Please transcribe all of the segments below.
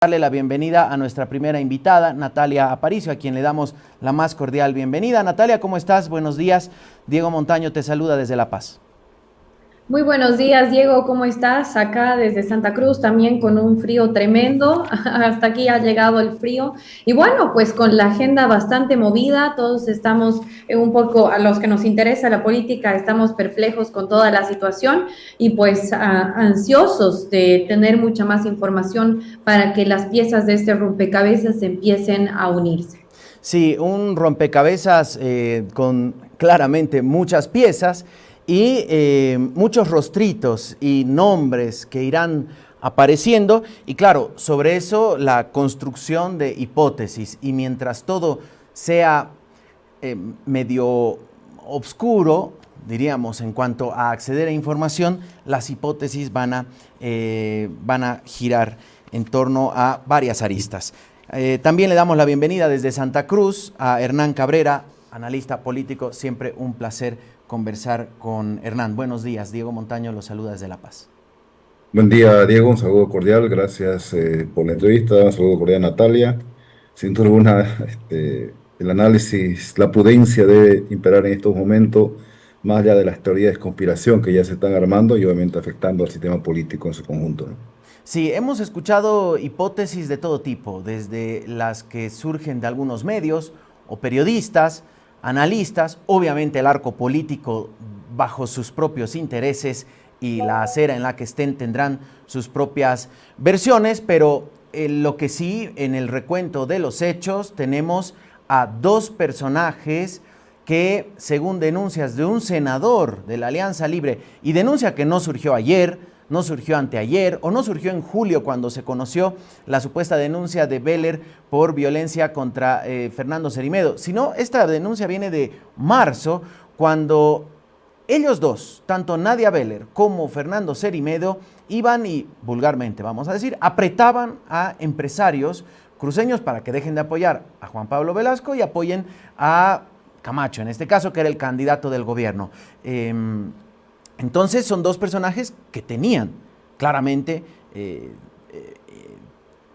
Darle la bienvenida a nuestra primera invitada, Natalia Aparicio, a quien le damos la más cordial bienvenida. Natalia, ¿cómo estás? Buenos días. Diego Montaño te saluda desde La Paz. Muy buenos días, Diego, ¿cómo estás? Acá desde Santa Cruz también con un frío tremendo. Hasta aquí ha llegado el frío. Y bueno, pues con la agenda bastante movida, todos estamos un poco, a los que nos interesa la política, estamos perplejos con toda la situación y pues ansiosos de tener mucha más información para que las piezas de este rompecabezas empiecen a unirse. Sí, un rompecabezas con claramente muchas piezas y muchos rostritos y nombres que irán apareciendo. Y claro, sobre eso la construcción de hipótesis. Y mientras todo sea medio obscuro, diríamos, en cuanto a acceder a información, las hipótesis van a girar en torno a varias aristas. También le damos la bienvenida desde Santa Cruz a Hernán Cabrera, analista político. Siempre un placer conversar con Hernán. Buenos días, Diego Montaño los saluda desde La Paz. Buen día, Diego. Un saludo cordial. Gracias por la entrevista. Un saludo cordial, Natalia. Sin duda alguna, el análisis, la prudencia debe imperar en estos momentos, más allá de las teorías de conspiración que ya se están armando y obviamente afectando al sistema político en su conjunto, ¿no? Sí, hemos escuchado hipótesis de todo tipo, desde las que surgen de algunos medios o periodistas, analistas, obviamente el arco político bajo sus propios intereses y la acera en la que estén tendrán sus propias versiones, pero lo que sí, en el recuento de los hechos, tenemos a dos personajes que, según denuncias de un senador de la Alianza Libre, y denuncia que no surgió ayer, no surgió anteayer o no surgió en julio cuando se conoció la supuesta denuncia de Beller por violencia contra Fernando Cerimedo, sino esta denuncia viene de marzo, cuando ellos dos, tanto Nadia Beller como Fernando Cerimedo, iban y, vulgarmente vamos a decir, apretaban a empresarios cruceños para que dejen de apoyar a Juan Pablo Velasco y apoyen a Camacho, en este caso, que era el candidato del gobierno. Entonces son dos personajes que tenían claramente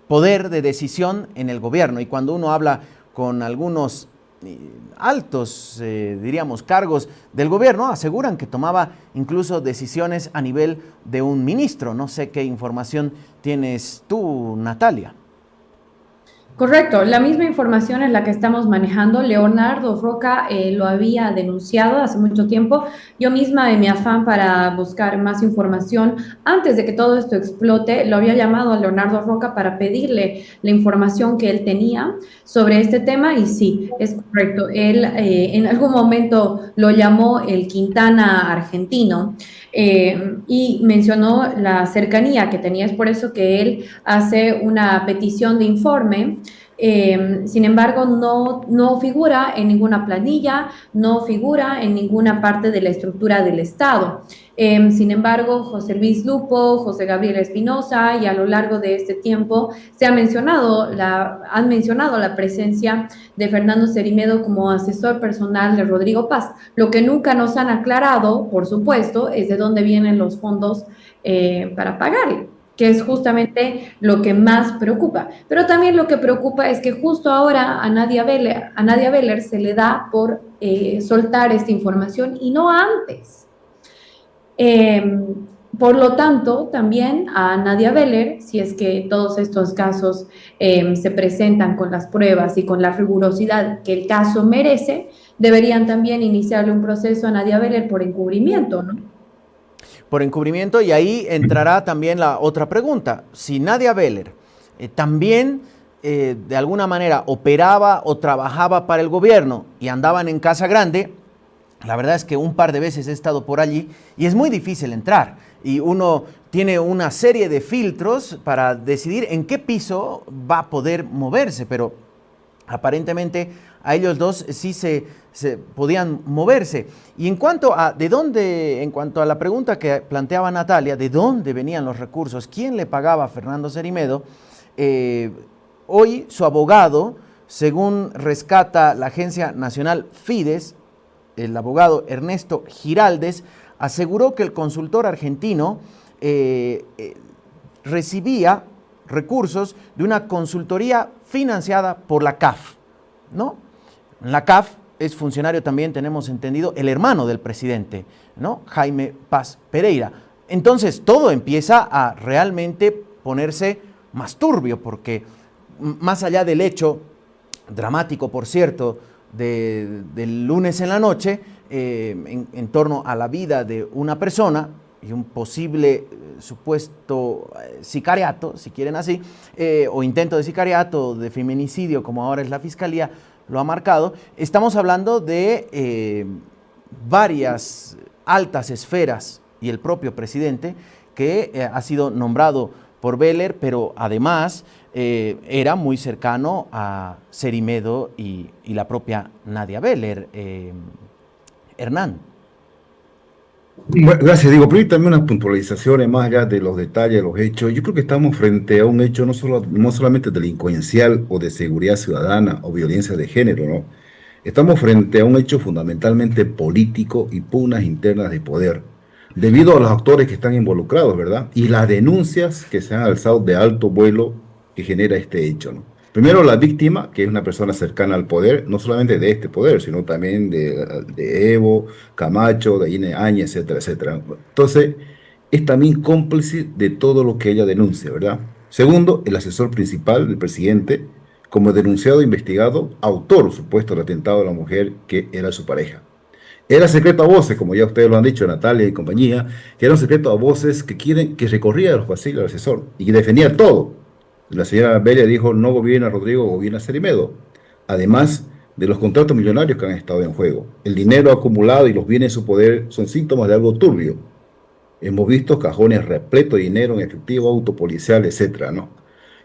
poder de decisión en el gobierno, y cuando uno habla con algunos altos, diríamos, cargos del gobierno, aseguran que tomaba incluso decisiones a nivel de un ministro. No sé qué información tienes tú, Natalia. Correcto, la misma información es la que estamos manejando. Leonardo Roca lo había denunciado hace mucho tiempo. Yo misma, en mi afán para buscar más información, antes de que todo esto explote, lo había llamado a Leonardo Roca para pedirle la información que él tenía sobre este tema y sí, es correcto. Él en algún momento lo llamó el Quintana argentino y mencionó la cercanía que tenía. Es por eso que él hace una petición de informe. Sin embargo, no figura en ninguna planilla, no figura en ninguna parte de la estructura del Estado. Sin embargo, José Luis Lupo, José Gabriel Espinosa, y a lo largo de este tiempo han mencionado la presencia de Fernando Cerimedo como asesor personal de Rodrigo Paz. Lo que nunca nos han aclarado, por supuesto, es de dónde vienen los fondos para pagarle, que es justamente lo que más preocupa. Pero también lo que preocupa es que justo ahora a Nadia Beller se le da por soltar esta información y no antes. Eh, por lo tanto, también a Nadia Beller, si es que todos estos casos se presentan con las pruebas y con la rigurosidad que el caso merece, deberían también iniciarle un proceso a Nadia Beller por encubrimiento, ¿no? Por encubrimiento, y ahí entrará también la otra pregunta. Si Nadia Beller también de alguna manera operaba o trabajaba para el gobierno y andaban en Casa Grande, la verdad es que un par de veces he estado por allí y es muy difícil entrar, y uno tiene una serie de filtros para decidir en qué piso va a poder moverse, pero aparentemente a ellos dos sí se podían moverse. Y en cuanto a en cuanto a la pregunta que planteaba Natalia, de dónde venían los recursos, quién le pagaba a Fernando Cerimedo, hoy su abogado, según rescata la agencia nacional Fides, el abogado Ernesto Giraldes, aseguró que el consultor argentino recibía recursos de una consultoría financiada por la CAF, ¿no? La CAF es funcionario también, tenemos entendido, el hermano del presidente, ¿no? Jaime Paz Pereira. Entonces, todo empieza a realmente ponerse más turbio, porque más allá del hecho dramático, por cierto, del lunes en la noche, en torno a la vida de una persona y un posible supuesto sicariato, si quieren así, o intento de sicariato, de feminicidio, como ahora es la fiscalía, lo ha marcado. Estamos hablando de varias altas esferas y el propio presidente que ha sido nombrado por Beller, pero además era muy cercano a Cerimedo y la propia Nadia Beller. Hernán. Bueno, gracias, Diego. Permítame unas puntualizaciones más allá de los detalles, de los hechos. Yo creo que estamos frente a un hecho no solamente delincuencial o de seguridad ciudadana o violencia de género, ¿no? Estamos frente a un hecho fundamentalmente político y pugnas internas de poder, debido a los actores que están involucrados, ¿verdad? Y las denuncias que se han alzado de alto vuelo que genera este hecho, ¿no? Primero, la víctima, que es una persona cercana al poder, no solamente de este poder, sino también de Evo, Camacho, de Ine Áñez, etcétera, etcétera. Entonces, es también cómplice de todo lo que ella denuncia, ¿verdad? Segundo, el asesor principal del presidente, como denunciado e investigado, autor, supuesto, del atentado a la mujer que era su pareja. Era secreto a voces, como ya ustedes lo han dicho, Natalia y compañía, que era un secreto a voces que recorría los pasillos del asesor y que defendía todo. La señora Belia dijo, no gobierna Rodrigo, gobierna Cerimedo. Además de los contratos millonarios que han estado en juego. El dinero acumulado y los bienes en su poder son síntomas de algo turbio. Hemos visto cajones repletos de dinero en efectivo, auto policial, etcétera, ¿no?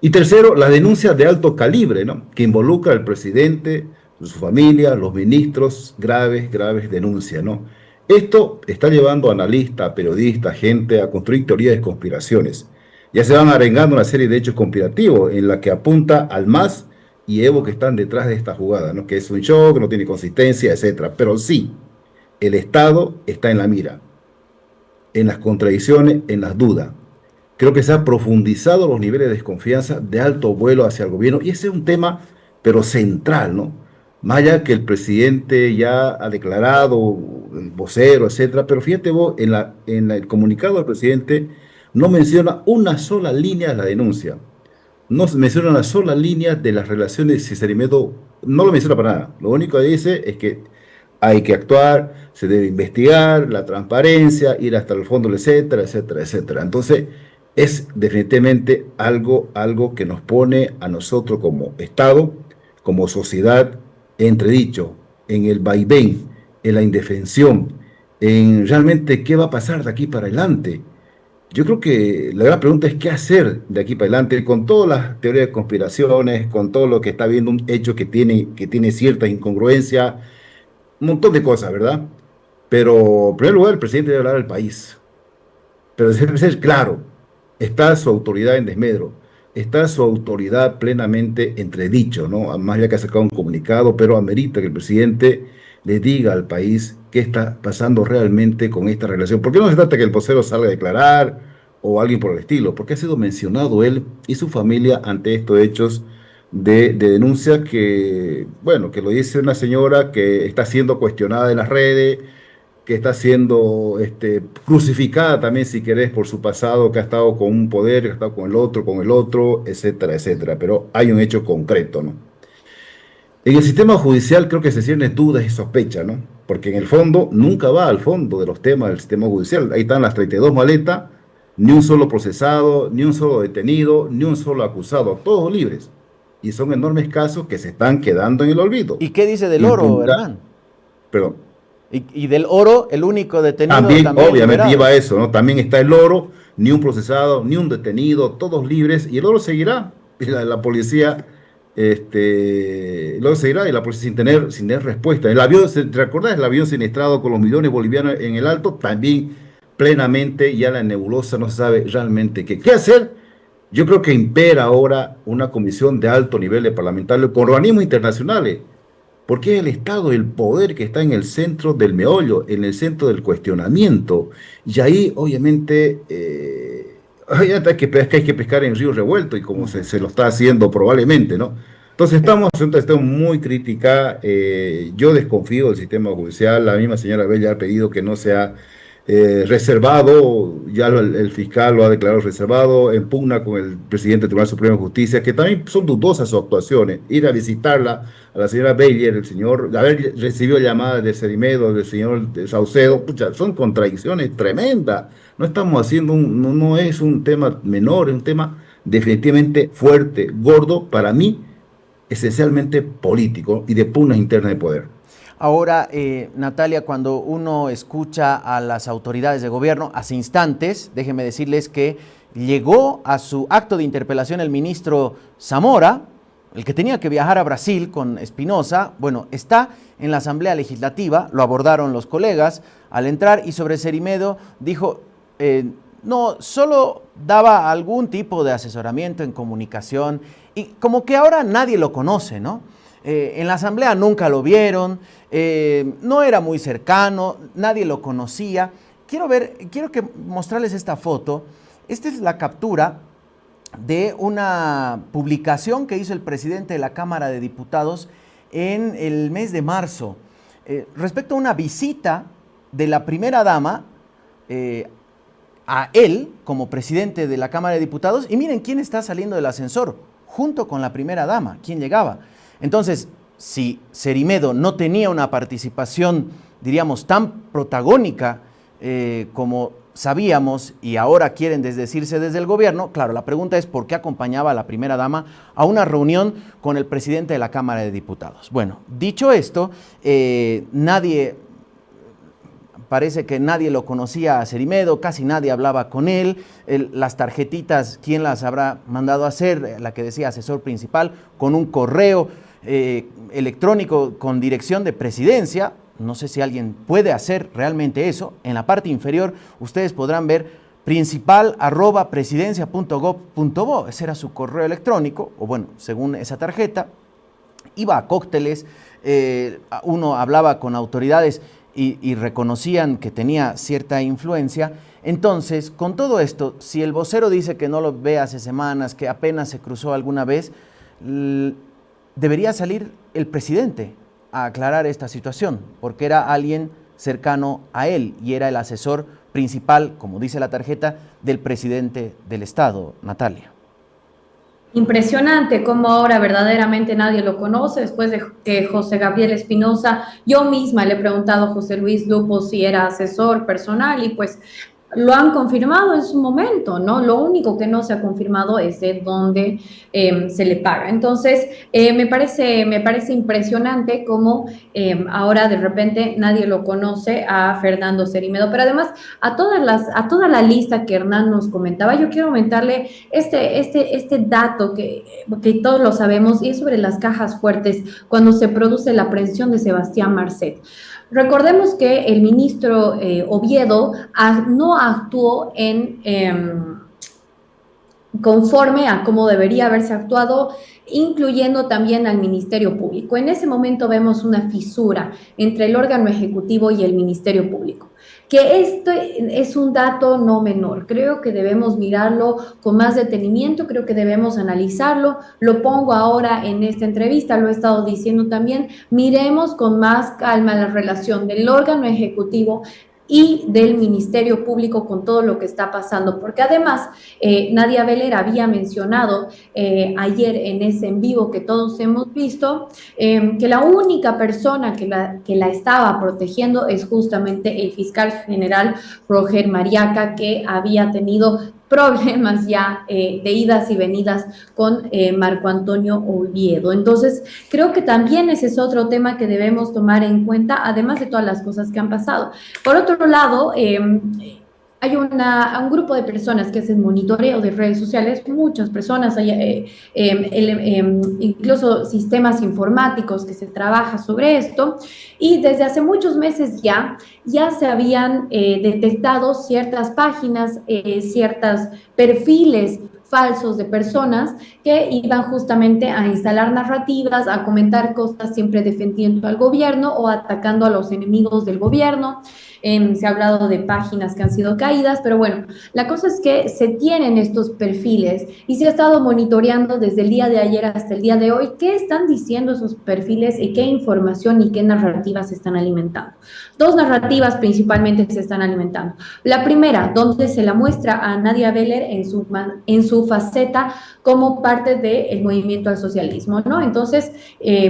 Y tercero, las denuncias de alto calibre, ¿no? Que involucra al presidente, su familia, los ministros, graves, graves denuncias, ¿no? Esto está llevando a analistas, periodistas, gente a construir teorías de conspiraciones. Ya se van arengando una serie de hechos conspirativos en la que apunta al MAS y Evo que están detrás de esta jugada, ¿no? Que es un show, que no tiene consistencia, etcétera. Pero sí, el Estado está en la mira, en las contradicciones, en las dudas. Creo que se han profundizado los niveles de desconfianza de alto vuelo hacia el gobierno y ese es un tema, pero central, ¿no? Más allá que el presidente ya ha declarado, el vocero, etcétera, pero fíjate vos, en el comunicado del presidente no menciona una sola línea de la denuncia, no menciona una sola línea de las relaciones de Cicerimedo, no lo menciona para nada. Lo único que dice es que hay que actuar, se debe investigar, la transparencia, ir hasta el fondo, etcétera, etcétera, etcétera. Entonces, es definitivamente algo que nos pone a nosotros como Estado, como sociedad, entredicho, en el vaivén, en la indefensión, en realmente qué va a pasar de aquí para adelante. Yo creo que la gran pregunta es qué hacer de aquí para adelante con todas las teorías de conspiraciones, con todo lo que está viendo un hecho que tiene cierta incongruencia, un montón de cosas, ¿verdad? Pero en primer lugar el presidente debe hablar al país. Pero debe ser claro, está su autoridad en desmedro, está su autoridad plenamente entredicho, ¿no? Más allá que ha sacado un comunicado, pero amerita que el presidente le diga al país qué está pasando realmente con esta relación. ¿Por qué no se trata que el vocero salga a declarar o alguien por el estilo? Porque ha sido mencionado él y su familia ante estos hechos de denuncia que, bueno, que lo dice una señora que está siendo cuestionada en las redes, que está siendo crucificada también, si querés, por su pasado, que ha estado con un poder, que ha estado con el otro, etcétera, etcétera. Pero hay un hecho concreto, ¿no? En el sistema judicial creo que se ciernen dudas y sospechas, ¿no? Porque en el fondo nunca va al fondo de los temas del sistema judicial. Ahí están las 32 maletas, ni un solo procesado, ni un solo detenido, ni un solo acusado, todos libres. Y son enormes casos que se están quedando en el olvido. ¿Y qué dice del oro, Impunidad, Hernán? perdón. Y del oro, el único detenido También, también obviamente, liberado. lleva eso, ¿no? También está el oro, ni un procesado, ni un detenido, todos libres, y el oro seguirá. Y la policía, el oro seguirá, y la policía sin tener respuesta. El avión, ¿te acordás? El avión siniestrado con los millones bolivianos en el alto, también plenamente, ya la nebulosa no se sabe realmente qué hacer. Yo creo que impera ahora una comisión de alto nivel de parlamentarios con organismos internacionales porque es el Estado, el poder que está en el centro del meollo, en el centro del cuestionamiento. Y ahí, obviamente, hay que pescar en río revuelto y como se lo está haciendo probablemente, ¿no? Entonces estamos en una situación muy crítica. Yo desconfío del sistema judicial. La misma señora Bella ha pedido que no sea reservado, ya el fiscal lo ha declarado reservado, en pugna con el presidente del Tribunal Supremo de Justicia, que también son dudosas sus actuaciones. Ir a visitarla, a la señora Beller, el señor, haber recibido llamadas de Cerimedo, del señor de Saucedo, pucha, son contradicciones tremendas. No estamos haciendo no es un tema menor, es un tema definitivamente fuerte, gordo, para mí, esencialmente político y de pugnas internas de poder. Ahora, Natalia, cuando uno escucha a las autoridades de gobierno, hace instantes, déjenme decirles que llegó a su acto de interpelación el ministro Zamora, el que tenía que viajar a Brasil con Espinosa. Bueno, está en la Asamblea Legislativa, lo abordaron los colegas al entrar, y sobre Cerimedo dijo, no, solo daba algún tipo de asesoramiento en comunicación, y como que ahora nadie lo conoce, ¿no? En la asamblea nunca lo vieron, no era muy cercano, nadie lo conocía. Quiero que mostrarles esta foto. Esta es la captura de una publicación que hizo el presidente de la Cámara de Diputados en el mes de marzo, respecto a una visita de la primera dama a él como presidente de la Cámara de Diputados. Y miren quién está saliendo del ascensor, junto con la primera dama, quién llegaba. Entonces, si Cerimedo no tenía una participación, diríamos, tan protagónica como sabíamos, y ahora quieren desdecirse desde el gobierno, claro, la pregunta es ¿por qué acompañaba a la primera dama a una reunión con el presidente de la Cámara de Diputados? Bueno, dicho esto, parece que nadie lo conocía a Cerimedo, casi nadie hablaba con él. Las tarjetitas, ¿quién las habrá mandado a hacer? La que decía asesor principal, con un correo electrónico con dirección de presidencia. No sé si alguien puede hacer realmente eso. En la parte inferior ustedes podrán ver principal@presidencia.gov.bo. Ese era su correo electrónico, o bueno, según esa tarjeta. Iba a cócteles, uno hablaba con autoridades y reconocían que tenía cierta influencia. Entonces, con todo esto, si el vocero dice que no lo ve hace semanas, que apenas se cruzó alguna vez, debería salir el presidente a aclarar esta situación, porque era alguien cercano a él y era el asesor principal, como dice la tarjeta, del presidente del Estado, Natalia. Impresionante cómo ahora verdaderamente nadie lo conoce, después de que José Gabriel Espinosa, yo misma le he preguntado a José Luis Lupo si era asesor personal y pues lo han confirmado en su momento, ¿no? Lo único que no se ha confirmado es de dónde se le paga. Entonces, me parece impresionante cómo ahora de repente nadie lo conoce a Fernando Cerimedo, pero además a toda la lista que Hernán nos comentaba, yo quiero aumentarle este dato que todos lo sabemos, y es sobre las cajas fuertes cuando se produce la aprehensión de Sebastián Marcet. Recordemos que el ministro Oviedo no actuó conforme a cómo debería haberse actuado, incluyendo también al Ministerio Público. En ese momento vemos una fisura entre el órgano ejecutivo y el Ministerio Público, que esto es un dato no menor. Creo que debemos mirarlo con más detenimiento, creo que debemos analizarlo. Lo pongo ahora en esta entrevista, lo he estado diciendo también. Miremos con más calma la relación del órgano ejecutivo y del Ministerio Público con todo lo que está pasando, porque además Nadia Beller había mencionado ayer en ese en vivo que todos hemos visto, que la única persona que la estaba protegiendo es justamente el fiscal general Roger Mariaca, que había tenido problemas ya de idas y venidas con Marco Antonio Oviedo. Entonces, creo que también ese es otro tema que debemos tomar en cuenta, además de todas las cosas que han pasado. Por otro lado, hay un grupo de personas que hacen monitoreo de redes sociales, muchas personas, hay, incluso sistemas informáticos que se trabaja sobre esto, y desde hace muchos meses ya se habían detectado ciertas páginas, ciertos perfiles falsos de personas que iban justamente a instalar narrativas, a comentar cosas siempre defendiendo al gobierno o atacando a los enemigos del gobierno. Se ha hablado de páginas que han sido caídas, pero bueno, la cosa es que se tienen estos perfiles y se ha estado monitoreando desde el día de ayer hasta el día de hoy qué están diciendo esos perfiles y qué información y qué narrativas se están alimentando. Dos narrativas principalmente se están alimentando. La primera, donde se la muestra a Nadia Beller en su faceta como parte del movimiento al socialismo, ¿no? Entonces,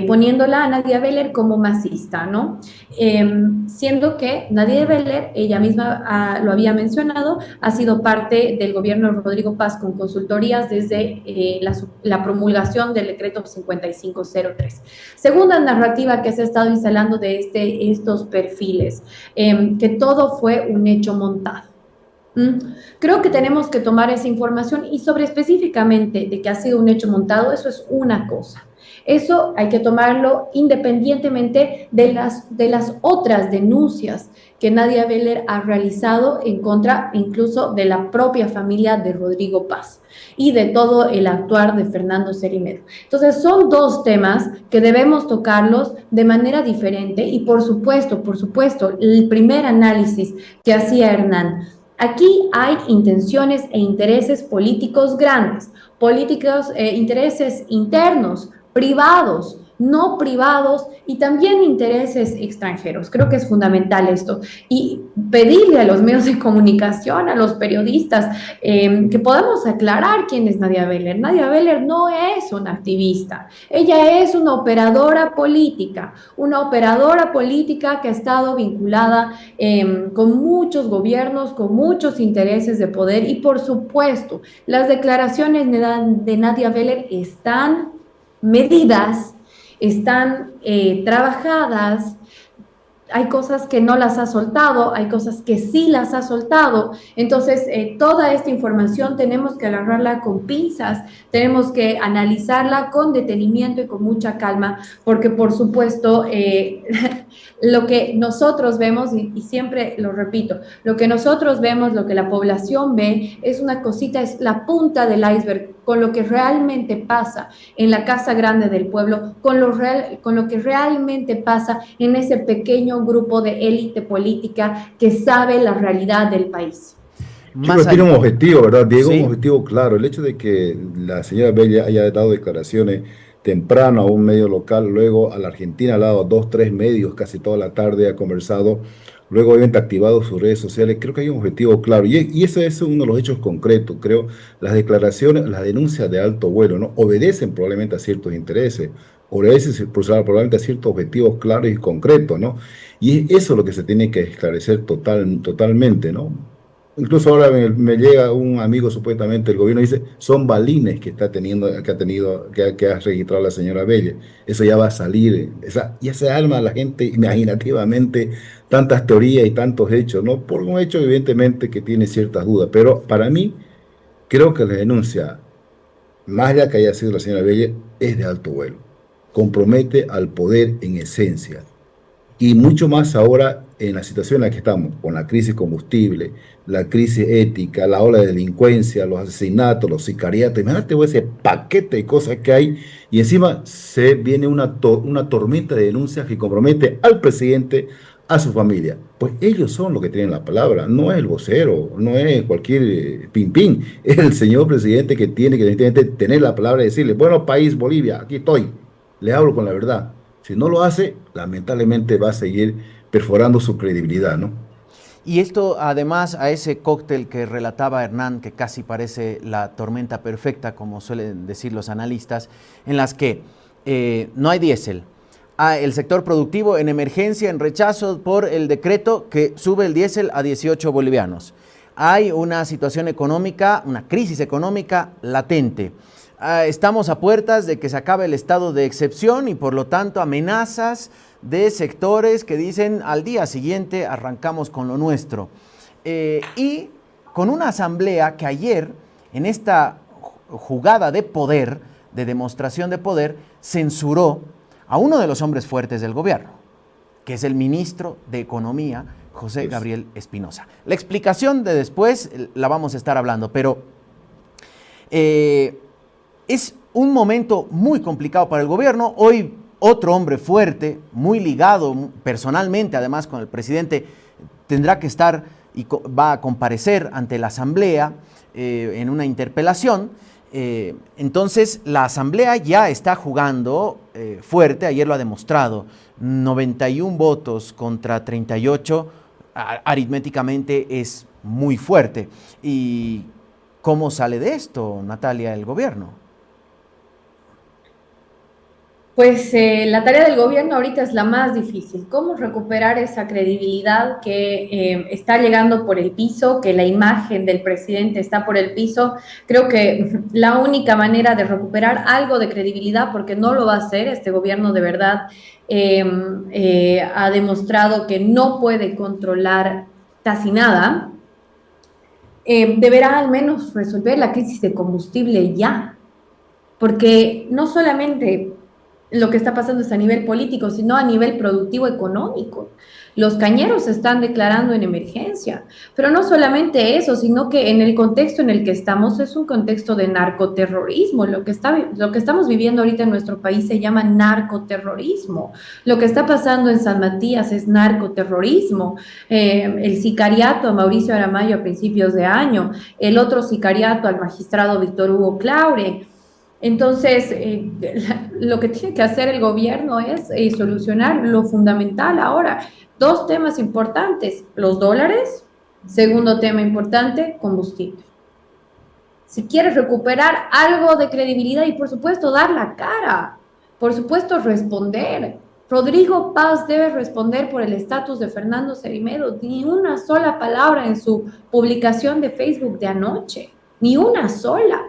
poniéndola a Nadia Beller como masista, ¿no? Siendo que Nadia Beller, ella misma lo había mencionado, ha sido parte del gobierno de Rodrigo Paz con consultorías desde la promulgación del decreto 5503. Segunda narrativa que se ha estado instalando de estos perfiles, que todo fue un hecho montado. Creo que tenemos que tomar esa información y sobre específicamente de que ha sido un hecho montado, eso es una cosa. Eso hay que tomarlo independientemente de las otras denuncias que Nadia Beller ha realizado en contra incluso de la propia familia de Rodrigo Paz y de todo el actuar de Fernando Cerimedo. Entonces son dos temas que debemos tocarlos de manera diferente y por supuesto, el primer análisis que hacía Hernán. Aquí hay intenciones e intereses políticos grandes, intereses internos, privados, no privados y también intereses extranjeros. Creo que es fundamental esto. Y pedirle a los medios de comunicación, a los periodistas, que podamos aclarar quién es Nadia Beller. Nadia Beller no es una activista, ella es una operadora política que ha estado vinculada con muchos gobiernos, con muchos intereses de poder y por supuesto las declaraciones de Nadia Beller están medidas, están trabajadas. Hay cosas que no las ha soltado, hay cosas que sí las ha soltado. Entonces, toda esta información tenemos que agarrarla con pinzas, tenemos que analizarla con detenimiento y con mucha calma, porque por supuesto, lo que nosotros vemos, y siempre lo repito, lo que nosotros vemos, lo que la población ve, es una cosita, es la punta del iceberg con lo que realmente pasa en la Casa Grande del Pueblo, con lo que realmente pasa en ese pequeño grupo de élite política que sabe la realidad del país. Chicos, tiene un objetivo, ¿verdad, Diego? Un Sí. objetivo claro. El hecho de que la señora Bella haya dado declaraciones temprano a un medio local, luego a la Argentina, al lado, dos, tres medios, casi toda la tarde ha conversado, luego obviamente ha activado sus redes sociales. Creo que hay un objetivo claro y ese es uno de los hechos concretos. Creo las declaraciones, las denuncias de alto vuelo, ¿no? Obedecen probablemente a ciertos intereses, obedecen probablemente a ciertos objetivos claros y concretos, ¿no? Y eso es lo que se tiene que esclarecer totalmente, ¿no? Incluso ahora me llega un amigo supuestamente del gobierno y dice, son balines que ha registrado la señora Bella. Eso ya va a salir. Ya se arma a la gente imaginativamente tantas teorías y tantos hechos, ¿no? Por un hecho evidentemente que tiene ciertas dudas, pero para mí creo que la denuncia, más allá que haya sido la señora Bella, es de alto vuelo. Compromete al poder en esencia. Y mucho más ahora en la situación en la que estamos, con la crisis combustible, la crisis ética, la ola de delincuencia, los asesinatos, los sicariatos. Imagínate ese paquete de cosas que hay y encima se viene una tormenta de denuncias que compromete al presidente, a su familia. Pues ellos son los que tienen la palabra, no es el vocero, no es cualquier pin, es el señor presidente que tiene que definitivamente tener la palabra y decirle, bueno, país Bolivia, aquí estoy, le hablo con la verdad. Si no lo hace, lamentablemente va a seguir perforando su credibilidad, ¿no? Y esto, además, a ese cóctel que relataba Hernán, que casi parece la tormenta perfecta, como suelen decir los analistas, en las que no hay diésel. El sector productivo en emergencia, en rechazo por el decreto que sube el diésel a 18 bolivianos. Hay una situación económica, una crisis económica latente. Estamos a puertas de que se acabe el estado de excepción y por lo tanto amenazas de sectores que dicen al día siguiente arrancamos con lo nuestro. Y con una asamblea que ayer, en esta jugada de poder, de demostración de poder, censuró a uno de los hombres fuertes del gobierno, que es el ministro de Economía, José Gabriel Espinosa. La explicación de después la vamos a estar hablando, pero es un momento muy complicado para el gobierno. Hoy otro hombre fuerte, muy ligado personalmente además con el presidente, tendrá que estar y va a comparecer ante la Asamblea en una interpelación. Entonces la Asamblea ya está jugando fuerte, ayer lo ha demostrado, 91 votos contra 38, aritméticamente es muy fuerte. ¿Y cómo sale de esto, Natalia, el gobierno? Pues la tarea del gobierno ahorita es la más difícil. ¿Cómo recuperar esa credibilidad que está llegando por el piso, que la imagen del presidente está por el piso? Creo que la única manera de recuperar algo de credibilidad, porque no lo va a hacer, este gobierno de verdad ha demostrado que no puede controlar casi nada, deberá al menos resolver la crisis de combustible ya, porque no solamente lo que está pasando es a nivel político, sino a nivel productivo económico. Los cañeros se están declarando en emergencia, pero no solamente eso, sino que en el contexto en el que estamos es un contexto de narcoterrorismo. Lo que estamos viviendo ahorita en nuestro país se llama narcoterrorismo. Lo que está pasando en San Matías es narcoterrorismo. El sicariato a Mauricio Aramayo a principios de año, el otro sicariato al magistrado Víctor Hugo Claure. Entonces, lo que tiene que hacer el gobierno es solucionar lo fundamental ahora. Dos temas importantes, los dólares, segundo tema importante, combustible. Si quieres recuperar algo de credibilidad y por supuesto dar la cara, por supuesto responder. Rodrigo Paz debe responder por el estatus de Fernando Cerime. Ni una sola palabra en su publicación de Facebook de anoche, ni una sola.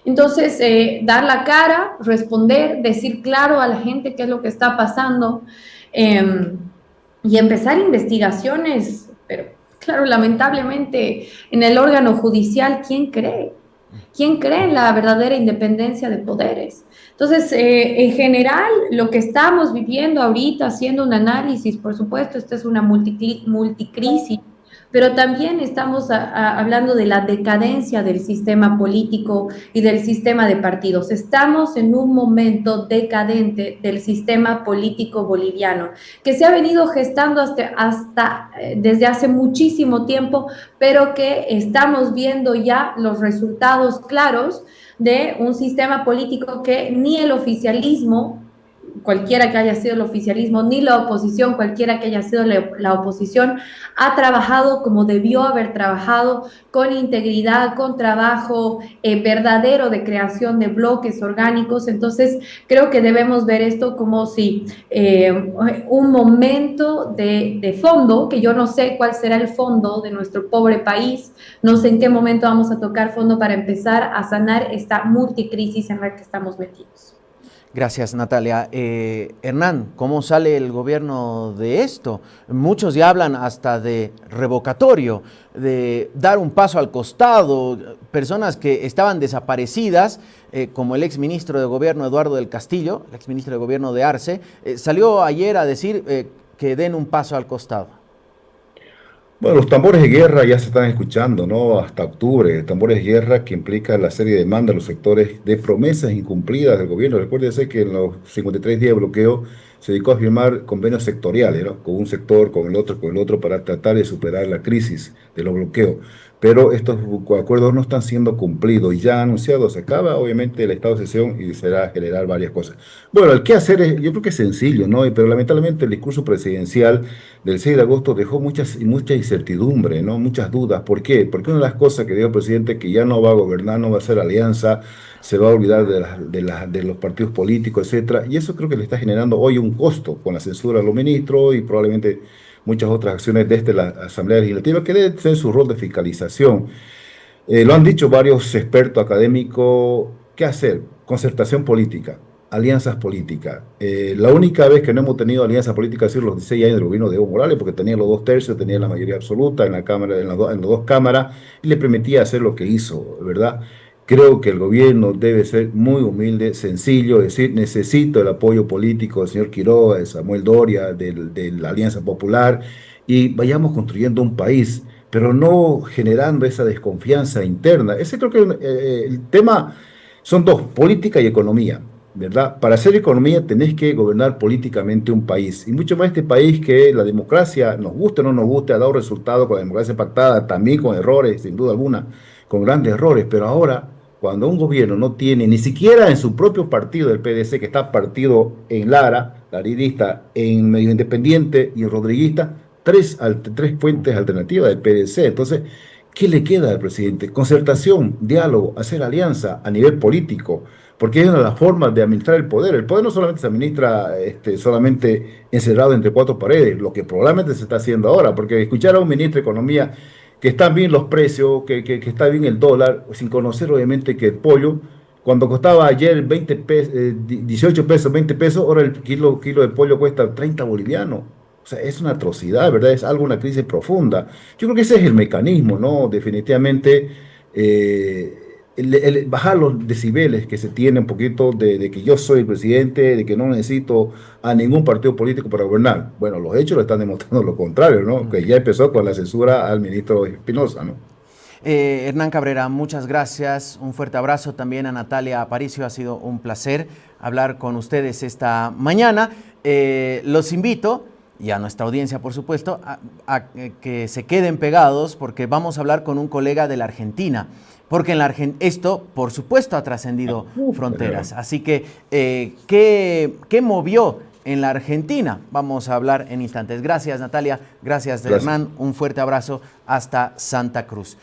Entonces, dar la cara, responder, decir claro a la gente qué es lo que está pasando y empezar investigaciones, pero claro, lamentablemente en el órgano judicial, ¿quién cree? ¿Quién cree en la verdadera independencia de poderes? Entonces, en general, lo que estamos viviendo ahorita, haciendo un análisis, por supuesto, esta es una multicrisis, pero también estamos hablando de la decadencia del sistema político y del sistema de partidos. Estamos en un momento decadente del sistema político boliviano, que se ha venido gestando desde hace muchísimo tiempo, pero que estamos viendo ya los resultados claros de un sistema político que ni el oficialismo, cualquiera que haya sido el oficialismo, ni la oposición, cualquiera que haya sido la oposición, ha trabajado como debió haber trabajado, con integridad, con trabajo verdadero de creación de bloques orgánicos. Entonces, creo que debemos ver esto como si un momento de fondo, que yo no sé cuál será el fondo de nuestro pobre país, no sé en qué momento vamos a tocar fondo para empezar a sanar esta multicrisis en la que estamos metidos. Gracias, Natalia. Hernán, ¿cómo sale el gobierno de esto? Muchos ya hablan hasta de revocatorio, de dar un paso al costado. Personas que estaban desaparecidas, como el exministro de Gobierno Eduardo del Castillo, el exministro de Gobierno de Arce, salió ayer a decir que den un paso al costado. Bueno, los tambores de guerra ya se están escuchando, ¿no? Hasta octubre, tambores de guerra que implica la serie de demandas de los sectores de promesas incumplidas del gobierno. Recuérdese que en los 53 días de bloqueo se dedicó a firmar convenios sectoriales, ¿no? Con un sector, con el otro, para tratar de superar la crisis de los bloqueos. Pero estos acuerdos no están siendo cumplidos y ya anunciado, se acaba obviamente el estado de excepción y será generar varias cosas. Bueno, el qué hacer yo creo que es sencillo, ¿no? Pero lamentablemente el discurso presidencial del 6 de agosto dejó mucha incertidumbre, ¿no? Muchas dudas. ¿Por qué? Porque una de las cosas que dijo el presidente que ya no va a gobernar, no va a hacer alianza, se va a olvidar de los partidos políticos, etcétera. Y eso creo que le está generando hoy un costo con la censura a los ministros y probablemente muchas otras acciones desde la Asamblea Legislativa que debe tener su rol de fiscalización. Lo han dicho varios expertos académicos, ¿qué hacer? Concertación política, alianzas políticas. La única vez que no hemos tenido alianza política ha sido los 16 años del gobierno de Evo Morales, porque tenía los 2/3, tenía la mayoría absoluta en la cámara, en las dos cámaras, y le permitía hacer lo que hizo, ¿verdad? Creo que el gobierno debe ser muy humilde, sencillo, decir, necesito el apoyo político del señor Quiroga, de Samuel Doria, de la Alianza Popular, y vayamos construyendo un país, pero no generando esa desconfianza interna. Ese creo que el tema son dos, política y economía. ¿verdad? Para hacer economía tenés que gobernar políticamente un país. Y mucho más este país que la democracia, nos guste o no nos guste, ha dado resultados con la democracia pactada, también con errores, sin duda alguna, con grandes errores. Pero ahora, cuando un gobierno no tiene, ni siquiera en su propio partido, el PDC, que está partido en Lara, laridista, en Medio Independiente y en Rodriguista, tres fuentes alternativas del PDC. Entonces, ¿qué le queda al presidente? Concertación, diálogo, hacer alianza a nivel político, porque es una de las formas de administrar el poder. El poder no solamente se administra solamente encerrado entre cuatro paredes, lo que probablemente se está haciendo ahora, porque escuchar a un ministro de Economía que están bien los precios, que está bien el dólar, sin conocer obviamente que el pollo, cuando costaba ayer 20 pesos, 18 pesos, 20 pesos, ahora el kilo de pollo cuesta 30 bolivianos. O sea, es una atrocidad, ¿verdad? Es algo, una crisis profunda. Yo creo que ese es el mecanismo, ¿no? Definitivamente, bajar los decibeles que se tiene un poquito de que yo soy el presidente, de que no necesito a ningún partido político para gobernar. Bueno, los hechos lo están demostrando lo contrario, ¿no? Que ya empezó con la censura al ministro Espinosa, ¿no? Hernán Cabrera, muchas gracias. Un fuerte abrazo también a Natalia Aparicio. Ha sido un placer hablar con ustedes esta mañana. Los invito, y a nuestra audiencia, por supuesto, a que se queden pegados porque vamos a hablar con un colega de la Argentina. Porque en esto, por supuesto, ha trascendido fronteras. Así que, ¿qué movió en la Argentina? Vamos a hablar en instantes. Gracias, Natalia. Gracias, Hernán. Un fuerte abrazo hasta Santa Cruz.